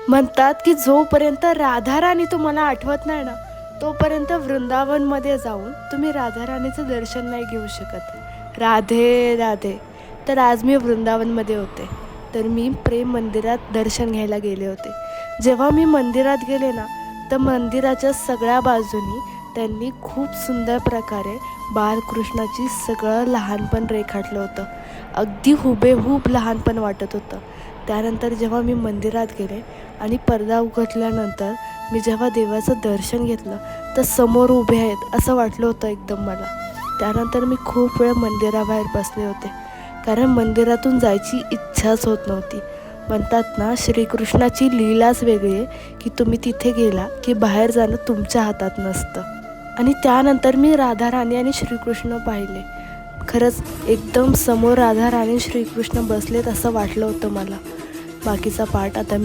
म्हणतात की जोपर्यंत राधाराणी तुम्हाला आठवत नाही ना, तोपर्यंत वृंदावनमध्ये जाऊन तुम्ही राधाराणीचं दर्शन नाही घेऊ शकत. राधे राधे. तर आज मी वृंदावनमध्ये होते, तर मी प्रेम मंदिरात दर्शन घ्यायला गेले होते. जेव्हा मी मंदिरात गेले ना, तर मंदिराच्या सगळ्या बाजूनी त्यांनी खूप सुंदर प्रकारे बालकृष्णाची सगळं लहानपण रेखाटलं होतं. अगदी हुबेहूब लहानपण वाटत होतं. त्यानंतर जेव्हा मी मंदिरात गेले आणि पडदा उघडल्यानंतर मी जेव्हा देवाचं दर्शन घेतलं, तर समोर उभे आहेत असं वाटलं होतं एकदम मला. त्यानंतर मी खूप वेळ मंदिराबाहेर बसले होते, कारण मंदिरातून जायची इच्छाच होत नव्हती. म्हणतात ना, श्रीकृष्णाची लीलाच वेगळी आहे की तुम्ही तिथे गेला की बाहेर जाणं तुमच्या हातात नसतं. आणि त्यानंतर मी राधाराणी आणि श्रीकृष्ण पाहिले. खरंच एकदम समोर राधाराणी श्रीकृष्ण बसलेत असं वाटलं होतं मला. बाकीचा पार्ट आता